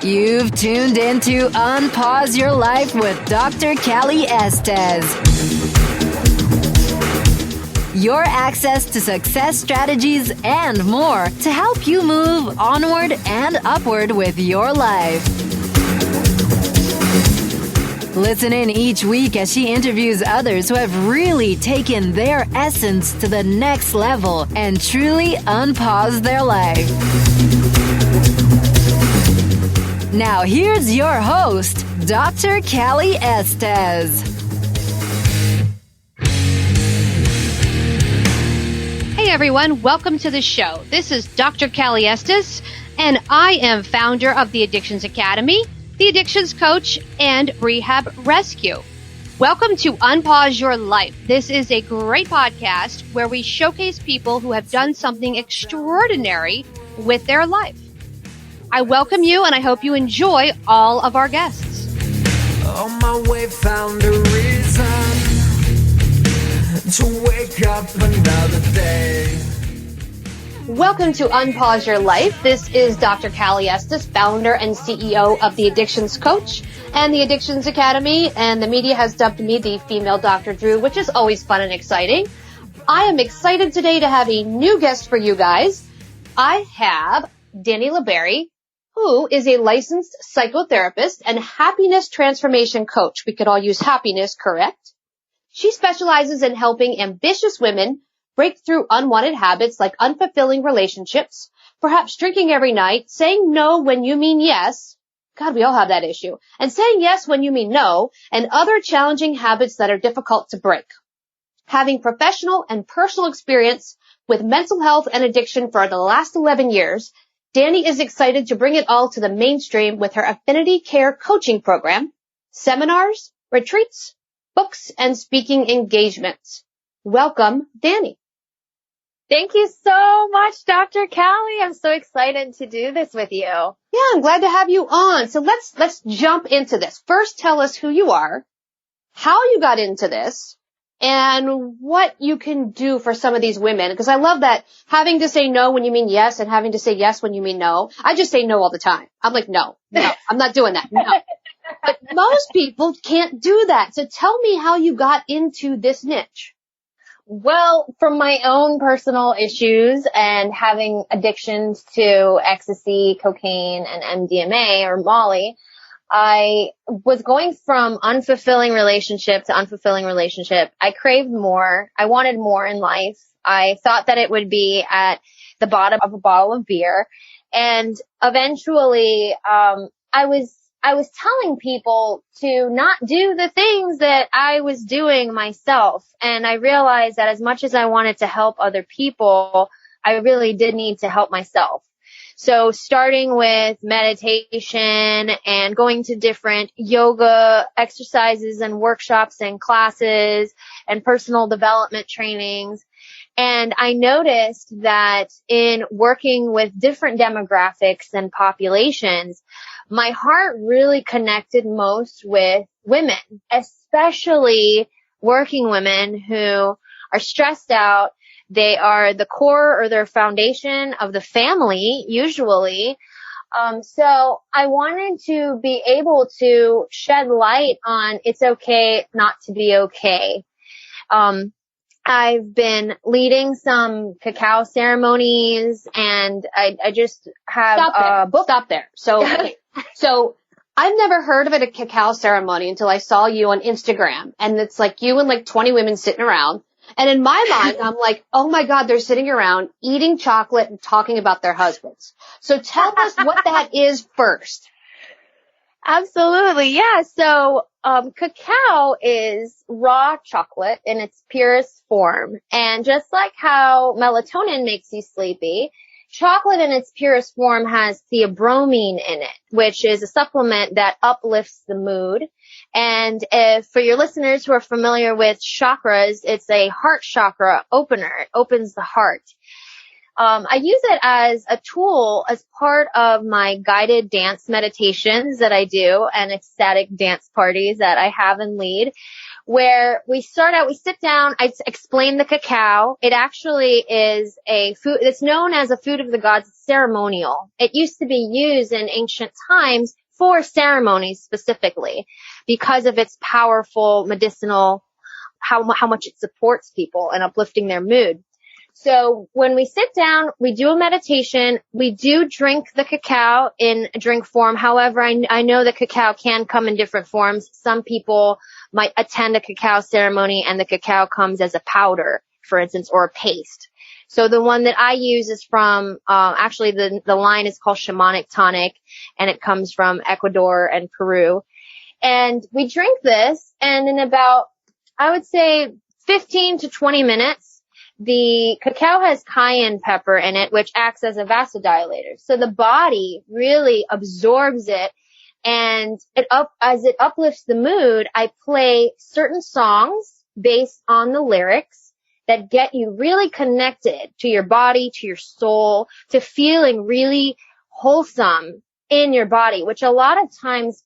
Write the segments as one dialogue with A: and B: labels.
A: You've tuned into Unpause Your Life with Dr. Cali Estes. Your access to success strategies and more to help you move onward and upward with your life. Listen in each week as she interviews others who have really taken their essence to the next level and truly unpaused their life. Now here's your host, Dr. Cali Estes.
B: Hey everyone, welcome to the show. This is Dr. Cali Estes, and I am founder of the Addictions Academy, the Addictions Coach, and Rehab Rescue. Welcome to Unpause Your Life. This is a great podcast where we showcase people who have done something extraordinary with their life. I welcome you, and I hope you enjoy all of our guests.
C: On my way, found a reason to wake up another day.
B: Welcome to Unpause Your Life. This is Dr. Cali Estes, founder and CEO of the Addictions Coach and the Addictions Academy, and the media has dubbed me the female Dr. Drew, which is always fun and exciting. I am excited today to have a new guest for you guys. I have Dani La Barrie, who is a licensed psychotherapist and happiness transformation coach. We could all use happiness, correct? She specializes in helping ambitious women break through unwanted habits like unfulfilling relationships, perhaps drinking every night, saying no when you mean yes. God, we all have that issue. And saying yes when you mean no, and other challenging habits that are difficult to break. Having professional and personal experience with mental health and addiction for the last 11 years, Dani is excited to bring it all to the mainstream with her Affinity Care coaching program, seminars, retreats, books, and speaking engagements. Welcome, Dani.
D: Thank you so much, Dr. Cali. I'm so excited to do this with you.
B: Yeah, I'm glad to have you on. So let's jump into this. First, tell us who you are, how you got into this, and what you can do for some of these women. Because I love that having to say no when you mean yes and having to say yes when you mean no. I just say no all the time. I'm like, no, I'm not doing that. No. But most people can't do that. So tell me how you got into this niche.
D: Well, from my own personal issues and having addictions to ecstasy, cocaine, and MDMA or Molly, I was going from unfulfilling relationship to unfulfilling relationship. I craved more. I wanted more in life. I thought that it would be at the bottom of a bottle of beer. And eventually, I was telling people to not do the things that I was doing myself. And I realized that as much as I wanted to help other people, I really did need to help myself. So starting with meditation and going to different yoga exercises and workshops and classes and personal development trainings. And I noticed that in working with different demographics and populations, my heart really connected most with women, especially working women who are stressed out. They are the core or their foundation of the family, usually. So I wanted to be able to shed light on it's okay not to be okay. I've been leading some cacao ceremonies, and I just have a book.
B: Stop there. So I've never heard of a cacao ceremony until I saw you on Instagram, and it's like you and like 20 women sitting around. And in my mind, I'm like, oh my God, they're sitting around eating chocolate and talking about their husbands. So tell us what that is first.
D: Absolutely. Yeah. So, cacao is raw chocolate in its purest form. And just like how melatonin makes you sleepy, chocolate in its purest form has theobromine in it, which is a supplement that uplifts the mood. And if, for your listeners who are familiar with chakras, it's a heart chakra opener. It opens the heart. I use it as a tool as part of my guided dance meditations that I do and ecstatic dance parties that I have and lead, where we sit down, I explain the cacao. It actually is a food, it's known as a food of the gods, ceremonial. It used to be used in ancient times for ceremonies specifically because of its powerful medicinal, how much it supports people and uplifting their mood. So when we sit down, we do a meditation. We do drink the cacao in a drink form. However, I know that cacao can come in different forms. Some people might attend a cacao ceremony and the cacao comes as a powder, for instance, or a paste. So the one that I use is from, actually the line is called Shamanic Tonic, and it comes from Ecuador and Peru. And we drink this, and in about, I would say 15 to 20 minutes, the cacao has cayenne pepper in it, which acts as a vasodilator. So the body really absorbs it, and as it uplifts the mood, I play certain songs based on the lyrics that get you really connected to your body, to your soul, to feeling really wholesome in your body, which a lot of times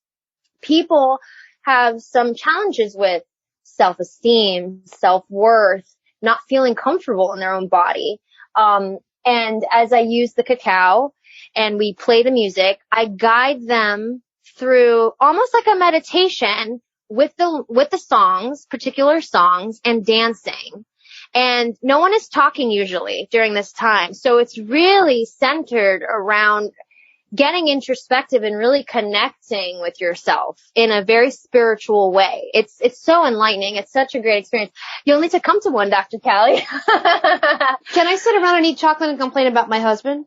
D: people have some challenges with: self-esteem, self-worth, not feeling comfortable in their own body. And as I use the cacao and we play the music, I guide them through almost like a meditation with the songs, particular songs, and dancing. And no one is talking usually during this time. So it's really centered around getting introspective and really connecting with yourself in a very spiritual way. It's so enlightening. It's such a great experience. You'll need to come to one, Dr. Cali.
B: Can I sit around and eat chocolate and complain about my husband?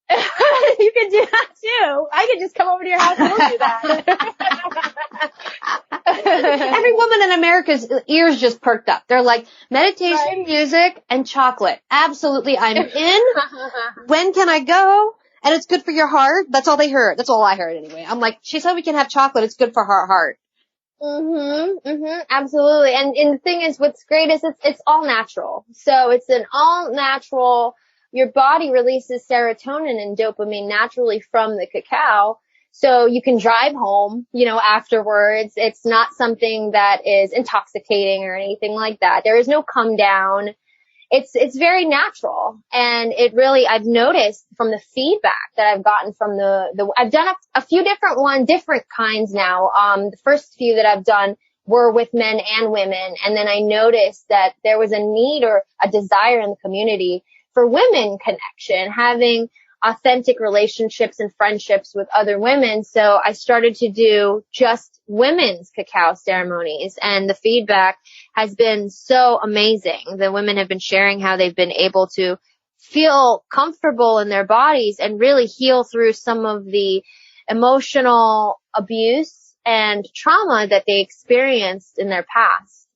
D: You can do that too. I could just come over to your house and we'll do that.
B: Every woman in America's ears just perked up. They're like, meditation, right, music, and chocolate. Absolutely, I'm in. When can I go? And it's good for your heart. That's all they heard. That's all I heard anyway. I'm like, she said we can have chocolate. It's good for her heart.
D: Absolutely. And the thing is, what's great is it's all natural. So it's an all natural, your body releases serotonin and dopamine naturally from the cacao. So you can drive home, afterwards. It's not something that is intoxicating or anything like that. There is no come down. It's very natural. And I've noticed from the feedback that I've gotten from I've done a few different kinds now. The first few that I've done were with men and women. And then I noticed that there was a need or a desire in the community for women connection, having authentic relationships and friendships with other women. So I started to do just women's cacao ceremonies, and the feedback has been so amazing. The women have been sharing how they've been able to feel comfortable in their bodies and really heal through some of the emotional abuse and trauma that they experienced in their past.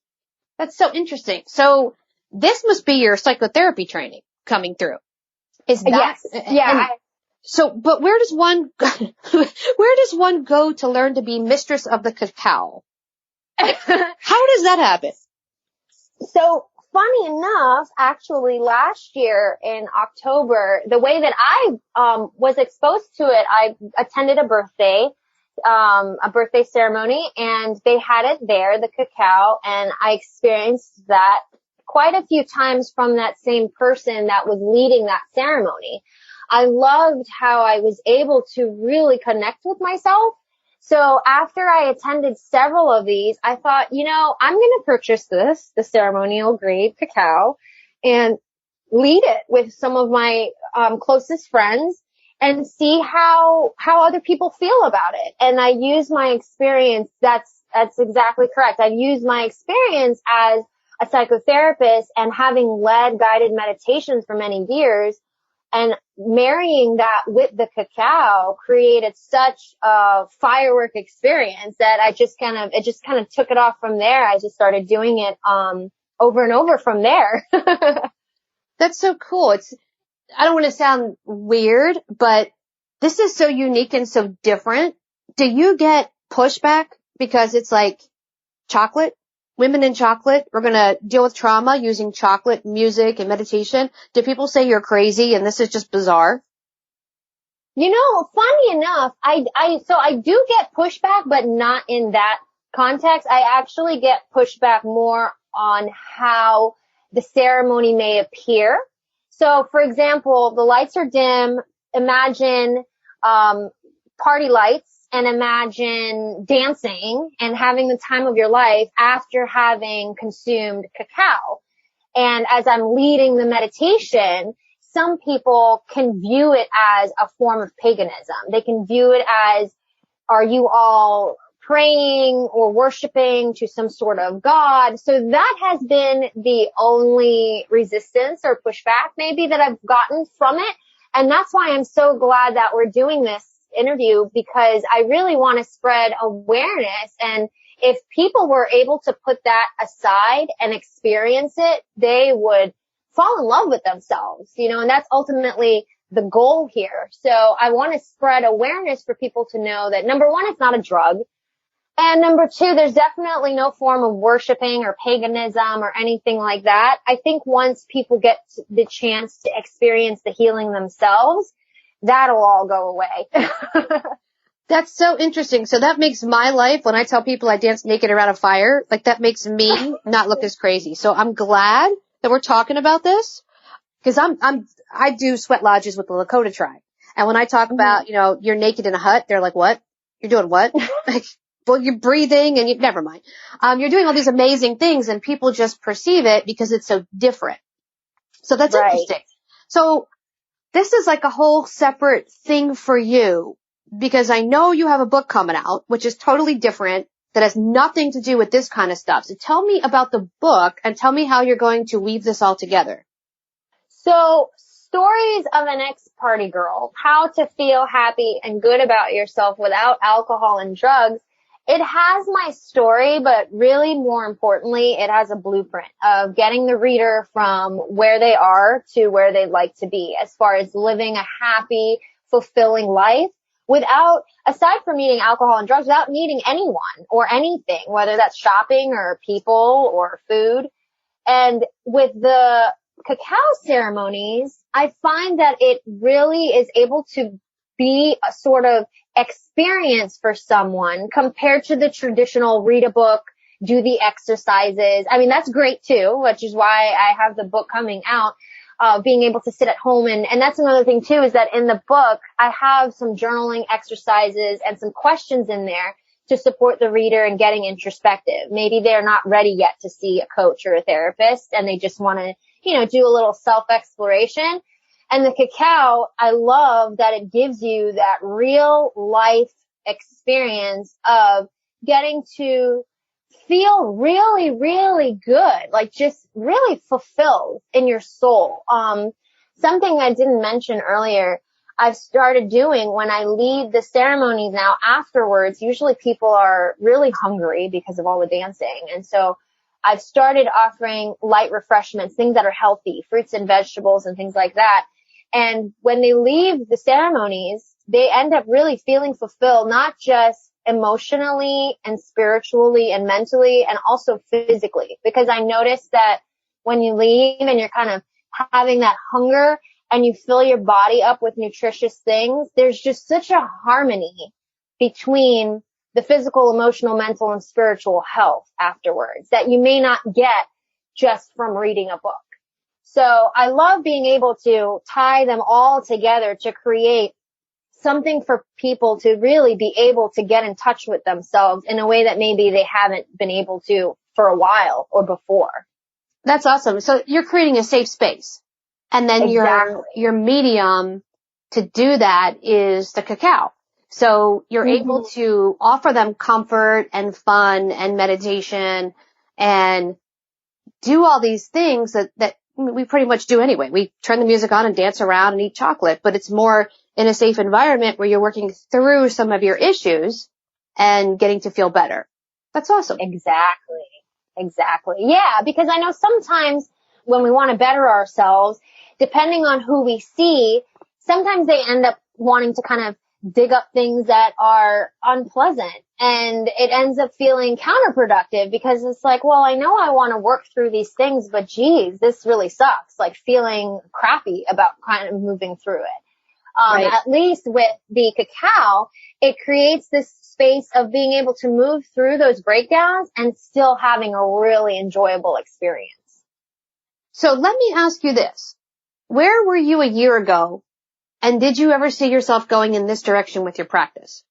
B: That's so interesting. So this must be your psychotherapy training coming through. Is that?
D: Yes. Yeah.
B: But where does one go to learn to be mistress of the cacao? How does that happen?
D: So funny enough, actually last year in October, the way that I was exposed to it, I attended a birthday ceremony, and they had it there, the cacao, and I experienced that quite a few times from that same person that was leading that ceremony. I loved how I was able to really connect with myself. So after I attended several of these, I thought, I'm going to purchase the ceremonial grade cacao, and lead it with some of my closest friends and see how other people feel about it. And I use my experience. That's exactly correct. I use my experience as a psychotherapist and having led guided meditations for many years, and marrying that with the cacao created such a firework experience that it just kind of took it off from there. I just started doing it over and over from there.
B: That's so cool. I don't want to sound weird, but this is so unique and so different. Do you get pushback because it's like chocolate? Women in chocolate, we're going to deal with trauma using chocolate, music, and meditation. Do people say you're crazy and this is just bizarre?
D: Funny enough, I do get pushback, but not in that context, I actually get pushback more on how the ceremony may appear. So, for example, the lights are dim. Imagine party lights, and imagine dancing and having the time of your life after having consumed cacao. And as I'm leading the meditation, some people can view it as a form of paganism. They can view it as, are you all praying or worshiping to some sort of God? So that has been the only resistance or pushback maybe that I've gotten from it. And that's why I'm so glad that we're doing this interview, because I really want to spread awareness. And if people were able to put that aside and experience it, they would fall in love with themselves, and that's ultimately the goal here. So I want to spread awareness for people to know that, number one, it's not a drug. And number two, there's definitely no form of worshiping or paganism or anything like that. I think once people get the chance to experience the healing themselves, that'll all go away.
B: That's so interesting. So that makes my life, when I tell people I dance naked around a fire, like that makes me not look as crazy. So I'm glad that we're talking about this, because I do sweat lodges with the Lakota tribe. And when I talk about, you're naked in a hut, they're like, what? You're doing what? Like, well, you're breathing and never mind. You're doing all these amazing things, and people just perceive it because it's so different. So that's interesting. So this is like a whole separate thing for you, because I know you have a book coming out, which is totally different, that has nothing to do with this kind of stuff. So tell me about the book and tell me how you're going to weave this all together.
D: So, Stories of an Ex-Party Girl, How to Feel Happy and Good About Yourself Without Alcohol and Drugs. It has my story, but really more importantly, it has a blueprint of getting the reader from where they are to where they'd like to be, as far as living a happy, fulfilling life without, aside from needing alcohol and drugs, without needing anyone or anything, whether that's shopping or people or food. And with the cacao ceremonies, I find that it really is able to be a sort of experience for someone compared to the traditional read a book, do the exercises. I mean, that's great too, which is why I have the book coming out, being able to sit at home. And that's another thing too, is that in the book, I have some journaling exercises and some questions in there to support the reader in getting introspective. Maybe they're not ready yet to see a coach or a therapist, and they just want to, do a little self-exploration. And the cacao, I love that it gives you that real life experience of getting to feel really, really good, like just really fulfilled in your soul. Something I didn't mention earlier, I've started doing when I lead the ceremonies now afterwards. Usually people are really hungry because of all the dancing. And so I've started offering light refreshments, things that are healthy, fruits and vegetables and things like that. And when they leave the ceremonies, they end up really feeling fulfilled, not just emotionally and spiritually and mentally, and also physically. Because I noticed that when you leave and you're kind of having that hunger and you fill your body up with nutritious things, there's just such a harmony between the physical, emotional, mental, and spiritual health afterwards that you may not get just from reading a book. So I love being able to tie them all together to create something for people to really be able to get in touch with themselves in a way that maybe they haven't been able to for a while or before.
B: That's awesome. So you're creating a safe space. And then your medium to do that is the cacao. So you're able to offer them comfort and fun and meditation and do all these things that we pretty much do anyway. We turn the music on and dance around and eat chocolate, but it's more in a safe environment where you're working through some of your issues and getting to feel better. That's awesome.
D: Exactly. Yeah, because I know sometimes when we want to better ourselves, depending on who we see, sometimes they end up wanting to kind of dig up things that are unpleasant, and it ends up feeling counterproductive because it's like, well, I know I want to work through these things, but geez, this really sucks, like feeling crappy about kind of moving through it.
B: Right.
D: At least with the cacao, it creates this space of being able to move through those breakdowns and still having a really enjoyable experience.
B: So let me ask you this. Where were you a year ago? And did you ever see yourself going in this direction with your practice?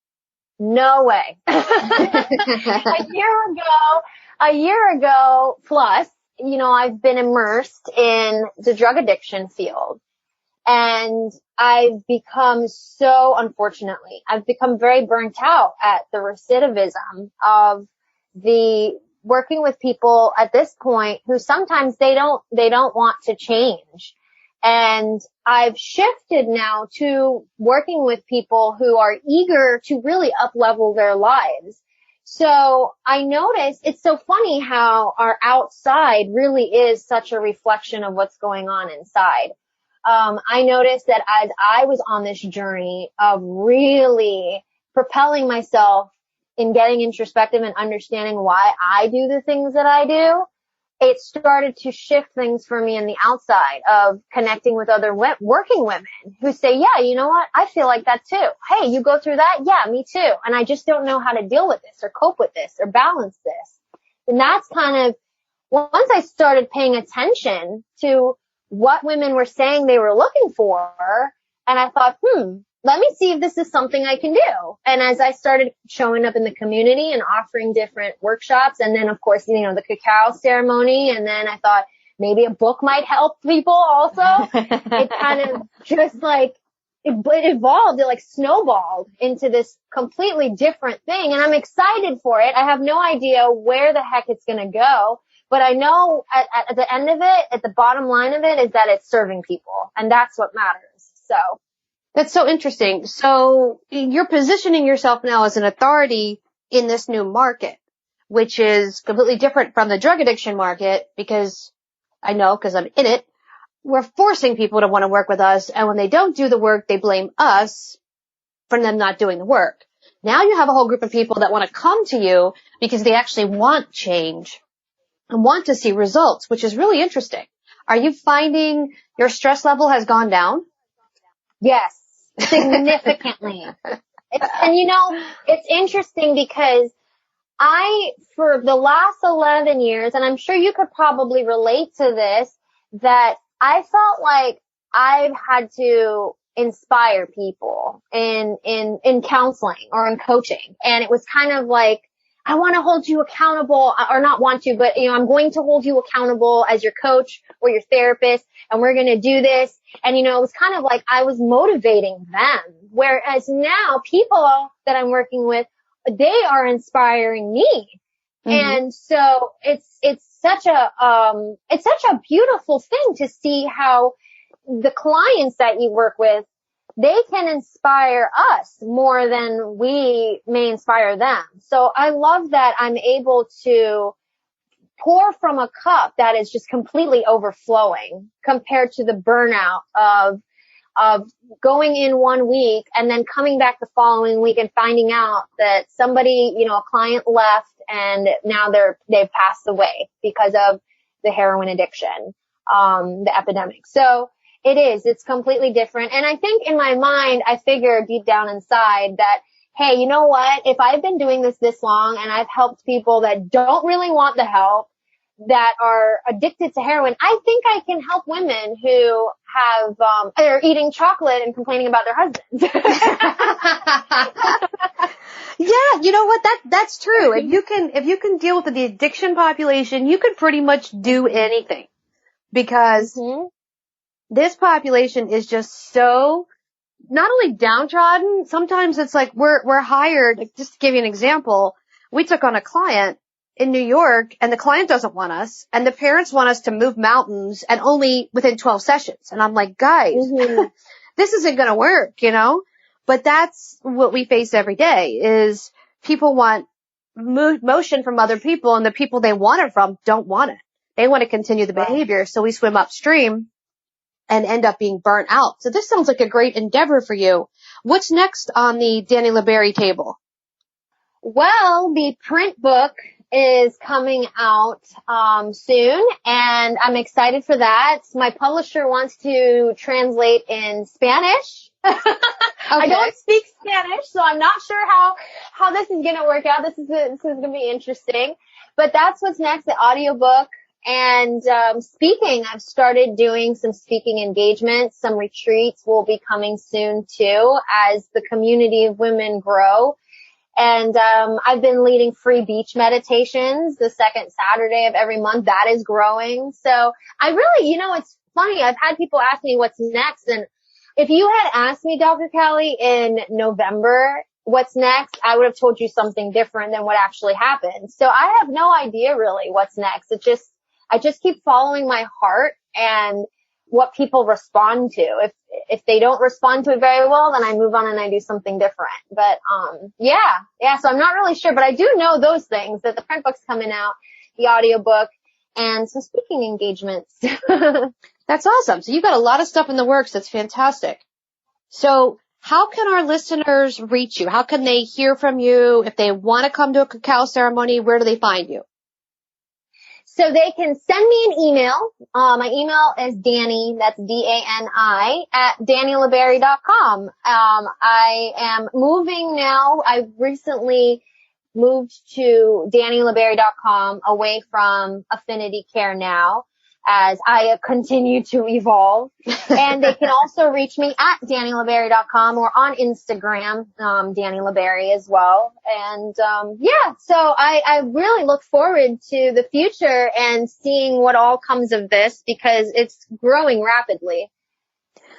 D: No way. A year ago plus, I've been immersed in the drug addiction field. And I've become I've become very burnt out at the recidivism of the working with people at this point who sometimes they don't want to change. And I've shifted now to working with people who are eager to really up-level their lives. So I noticed it's so funny how our outside really is such a reflection of what's going on inside. I noticed that as I was on this journey of really propelling myself in getting introspective and understanding why I do the things that I do, it started to shift things for me in the outside of connecting with other working women who say, yeah, you know what? I feel like that too. Hey, you go through that? Yeah, me too. And I just don't know how to deal with this or cope with this or balance this. And that's kind of, once I started paying attention to what women were saying they were looking for, and I thought, let me see if this is something I can do. And as I started showing up in the community and offering different workshops, and then of course, the cacao ceremony, and then I thought maybe a book might help people also. It kind of just it evolved, it snowballed into this completely different thing. And I'm excited for it. I have no idea where the heck it's going to go. But I know at the end of it, at the bottom line of it, is that it's serving people. And that's what matters. So.
B: That's so interesting. So you're positioning yourself now as an authority in this new market, which is completely different from the drug addiction market because I'm in it. We're forcing people to want to work with us. And when they don't do the work, they blame us for them not doing the work. Now you have a whole group of people that want to come to you because they actually want change and want to see results, which is really interesting. Are you finding your stress level has gone down?
D: Yes, significantly. It's interesting because for the last 11 years, and I'm sure you could probably relate to this, that I felt like I've had to inspire people in counseling or in coaching. And it was kind of like, I want to hold you accountable, or not want to, but I'm going to hold you accountable as your coach or your therapist, and we're going to do this. And it was kind of like I was motivating them. Whereas now people that I'm working with, they are inspiring me. Mm-hmm. And so it's such a beautiful thing to see how the clients that you work with, they can inspire us more than we may inspire them. So I love that I'm able to pour from a cup that is just completely overflowing compared to the burnout of going in 1 week and then coming back the following week and finding out that somebody, a client left and now they've passed away because of the heroin addiction, the epidemic. So it's completely different. And I think in my mind, I figure deep down inside that, hey, you know what? If I've been doing this long and I've helped people that don't really want the help, that are addicted to heroin, I think I can help women who are eating chocolate and complaining about their husbands.
B: Yeah, you know what? That's true. If you can deal with the addiction population, you can pretty much do anything because this population is just so not only downtrodden, sometimes it's like we're hired, just to give you an example, we took on a client in New York and the client doesn't want us and the parents want us to move mountains and only within 12 sessions. And I'm like, guys, this isn't going to work, but that's what we face every day is people want motion from other people and the people they want it from don't want it. They want to continue the behavior. So we swim upstream and end up being burnt out. So this sounds like a great endeavor for you. What's next on the Dani La Barrie table?
D: Well, the print book is coming out soon, and I'm excited for that. My publisher wants to translate in Spanish, I don't speak Spanish, so I'm not sure how this is going to work out. This is going to be interesting. But that's what's next, the audiobook. And speaking, I've started doing some speaking engagements. Some retreats will be coming soon too as the community of women grow. And I've been leading free beach meditations the second Saturday of every month. That is growing. So I really, it's funny. I've had people ask me what's next. And if you had asked me, Dr. Cali, in November, what's next, I would have told you something different than what actually happened. So I have no idea really what's next. I just keep following my heart and what people respond to. If they don't respond to it very well, then I move on and I do something different. But, yeah, so I'm not really sure, but I do know those things, that the print book's coming out, the audiobook, and some speaking engagements.
B: That's awesome. So you've got a lot of stuff in the works. That's fantastic. So how can our listeners reach you? How can they hear from you? If they want to come to a cacao ceremony, where do they find you?
D: So they can send me an email. My email is Dani, that's D-A-N-I, at DaniLaBarrie.com. I am moving now. I've recently moved to DaniLaBarrie.com away from Affinity Care now as I continue to evolve. And they can also reach me at DaniLaBarrie.com or on Instagram, Dani La Barrie as well. And, so I really look forward to the future and seeing what all comes of this because it's growing rapidly.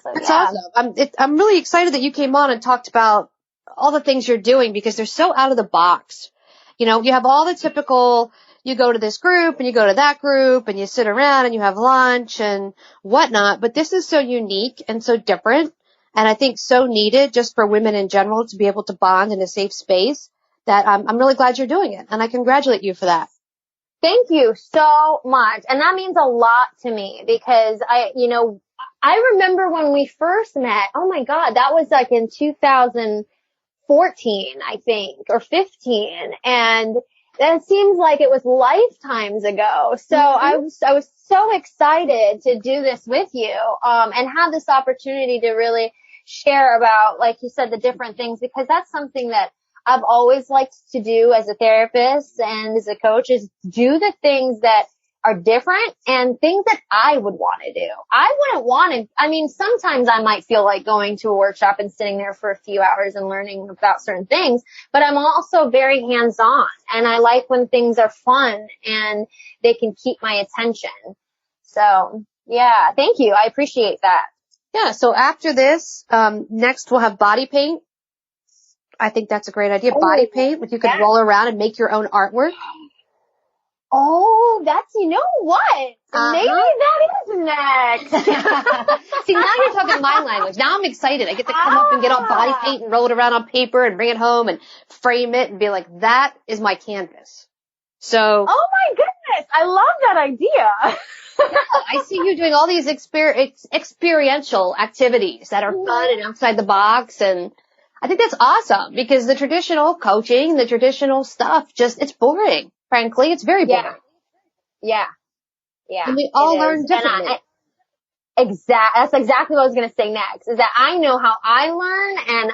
D: So,
B: That's awesome. I'm really excited that you came on and talked about all the things you're doing because they're so out of the box. You have all the typical, you go to this group and you go to that group and you sit around and you have lunch and whatnot. But this is so unique and so different. And I think so needed just for women in general to be able to bond in a safe space that I'm really glad you're doing it. And I congratulate you for that.
D: Thank you so much. And that means a lot to me because I remember when we first met, oh my God, that was like in 2014, I think, or 15. And that seems like it was lifetimes ago. So I was so excited to do this with you, and have this opportunity to really share about, like you said, the different things, because that's something that I've always liked to do as a therapist and as a coach is do the things that are different and things that I would want to do. I wouldn't want to, sometimes I might feel like going to a workshop and sitting there for a few hours and learning about certain things, but I'm also very hands-on and I like when things are fun and they can keep my attention. So yeah, thank you. I appreciate that.
B: Yeah. So after this, next we'll have body paint. I think that's a great idea. Body paint, you could roll around and make your own artwork.
D: Oh, you know what? Maybe that is next.
B: See, now you're talking my language. Now I'm excited. I get to come up and get all body paint and roll it around on paper and bring it home and frame it and be like, that is my canvas. So.
D: Oh my goodness. I love that idea.
B: I see you doing all these experiential activities that are fun and outside the box. And I think that's awesome because the traditional coaching, the traditional stuff, it's boring. Frankly, it's very boring.
D: Yeah.
B: And we all learn differently.
D: That's exactly what I was going to say next, is that I know how I learn and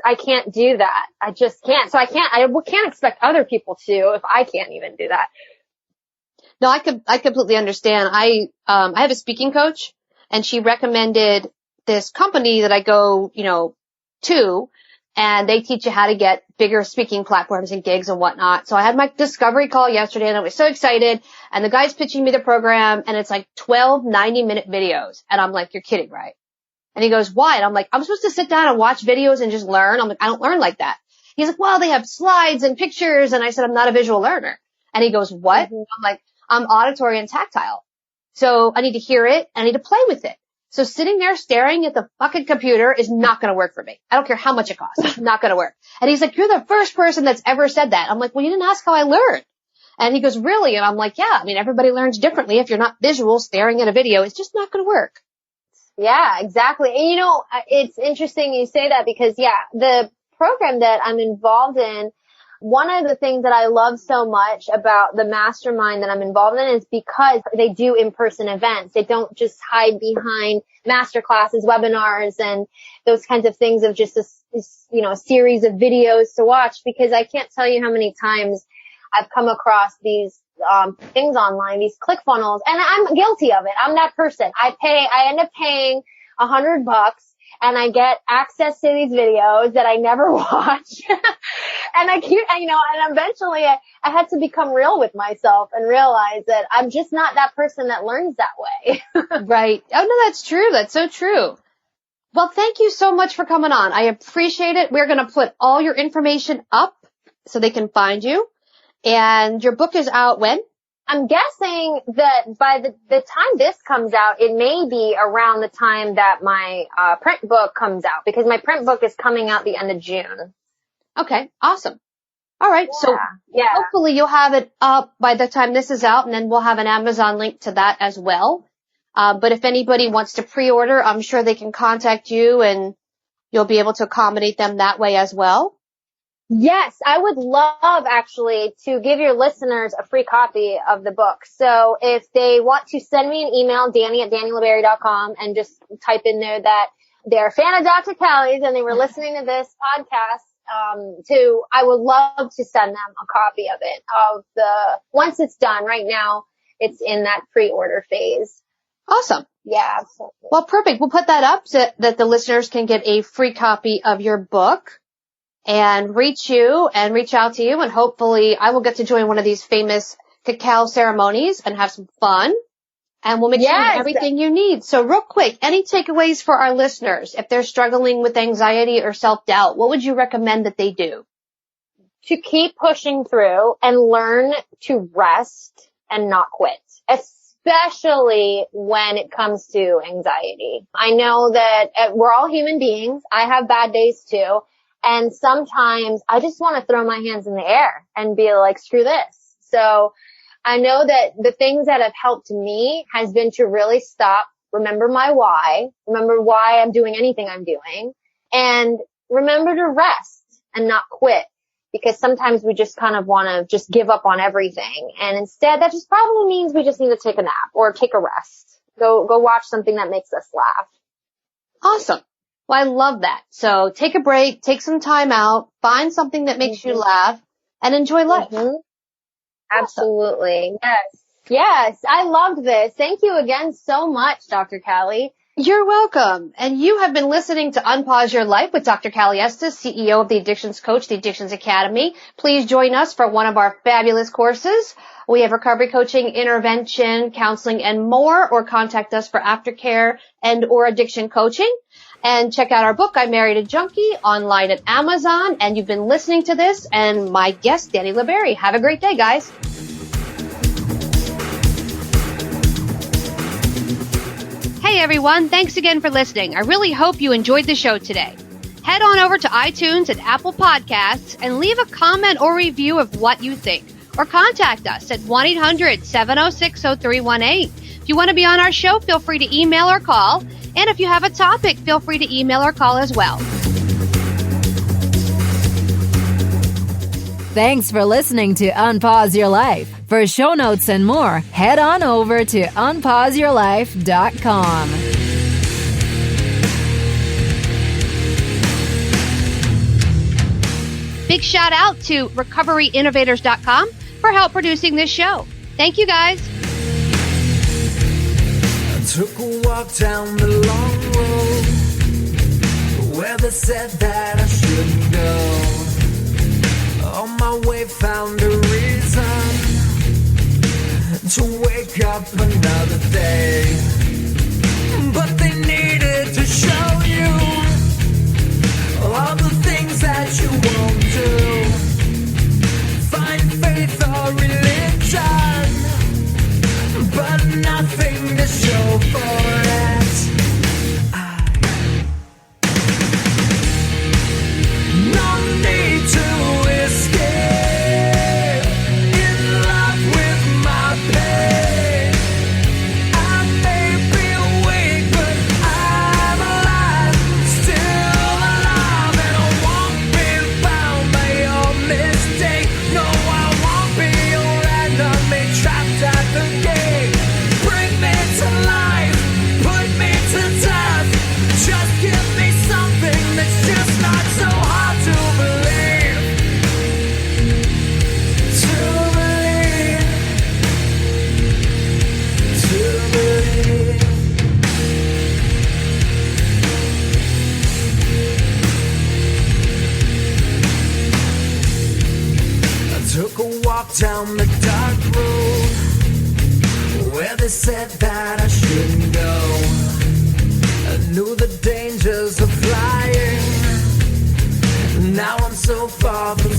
D: I can't do that. I just can't. So I can't expect other people to if I can't even do that.
B: No, I completely understand. I have a speaking coach and she recommended this company that I go, to, and they teach you how to get bigger speaking platforms and gigs and whatnot. So I had my discovery call yesterday and I was so excited. And the guy's pitching me the program and it's like 12 90-minute videos. And I'm like, you're kidding, right? And he goes, why? And I'm like, I'm supposed to sit down and watch videos and just learn. I'm like, I don't learn like that. He's like, well, they have slides and pictures. And I said, I'm not a visual learner. And he goes, what? Mm-hmm. I'm like, I'm auditory and tactile. So I need to hear it. I need to play with it. So sitting there staring at the fucking computer is not going to work for me. I don't care how much it costs. It's not going to work. And he's like, you're the first person that's ever said that. I'm like, well, you didn't ask how I learned. And he goes, really? And I'm like, yeah, everybody learns differently. If you're not visual staring at a video, it's just not going to work.
D: Yeah, exactly. And it's interesting you say that because the program that I'm involved in, One of the things that I love so much about the mastermind that I'm involved in is because they do in-person events. They don't just hide behind master classes, webinars, and those kinds of things of just a series of videos to watch, because I can't tell you how many times I've come across these things online, these ClickFunnels, and I'm guilty of it. I'm that person. I end up paying $100 and I get access to these videos that I never watch. And and eventually I had to become real with myself and realize that I'm just not that person that learns that way.
B: Right. Oh, no, that's true. That's so true. Well, thank you so much for coming on. I appreciate it. We're going to put all your information up so they can find you. And your book is out when?
D: I'm guessing that by the time this comes out, it may be around the time that my print book comes out, because my print book is coming out the end of June.
B: Okay, awesome. All right, so hopefully you'll have it up by the time this is out, and then we'll have an Amazon link to that as well. But if anybody wants to pre-order, I'm sure they can contact you, and you'll be able to accommodate them that way as well.
D: Yes, I would love actually to give your listeners a free copy of the book. So if they want to send me an email, Dani@DaniLaBarrie.com, and just type in there that they're a fan of Dr. Cali's and they were listening to this podcast, I would love to send them a copy of it once it's done. Right now, it's in that pre-order phase.
B: Awesome.
D: Yeah, absolutely.
B: Well, perfect. We'll put that up so that the listeners can get a free copy of your book and reach out to you. And hopefully I will get to join one of these famous cacao ceremonies and have some fun. And we'll make sure you have everything you need. So real quick, any takeaways for our listeners? If they're struggling with anxiety or self-doubt, what would you recommend that they do?
D: To keep pushing through and learn to rest and not quit, especially when it comes to anxiety. I know that we're all human beings. I have bad days too. And sometimes I just want to throw my hands in the air and be like, screw this. So I know that the things that have helped me has been to really stop, remember my why, remember why I'm doing anything I'm doing, and remember to rest and not quit, because sometimes we just kind of want to just give up on everything. And instead, that just probably means we just need to take a nap or take a rest. Go watch something that makes us laugh.
B: Awesome. Well, I love that. So take a break, take some time out, find something that makes you laugh, and enjoy life.
D: Mm-hmm. Absolutely. Yes. I loved this. Thank you again so much, Dr. Cali.
B: You're welcome. And you have been listening to Unpause Your Life with Dr. Cali Estes, CEO of the Addictions Coach, the Addictions Academy. Please join us for one of our fabulous courses. We have recovery coaching, intervention, counseling, and more, or contact us for aftercare and or addiction coaching. And check out our book, I Married a Junkie, online at Amazon. And you've been listening to this, and my guest, Dani La Barrie. Have a great day, guys. Hey, everyone. Thanks again for listening. I really hope you enjoyed the show today. Head on over to iTunes and Apple Podcasts and leave a comment or review of what you think. Or contact us at 1-800-706-0318. If you want to be on our show, feel free to email or call. And if you have a topic, feel free to email or call as well.
A: Thanks for listening to Unpause Your Life. For show notes and more, head on over to unpauseyourlife.com.
B: Big shout out to recoveryinnovators.com for help producing this show. Thank you, guys.
C: I took a walk down the long road where they said that I shouldn't go. On my way found a reason to wake up another day. But they needed to show you all the things that you won't do. Find faith or religion, but nothing to show for it. No need to escape in love with my pain. I made walk down the dark road where they said that I shouldn't go. I knew the dangers of flying. Now I'm so far from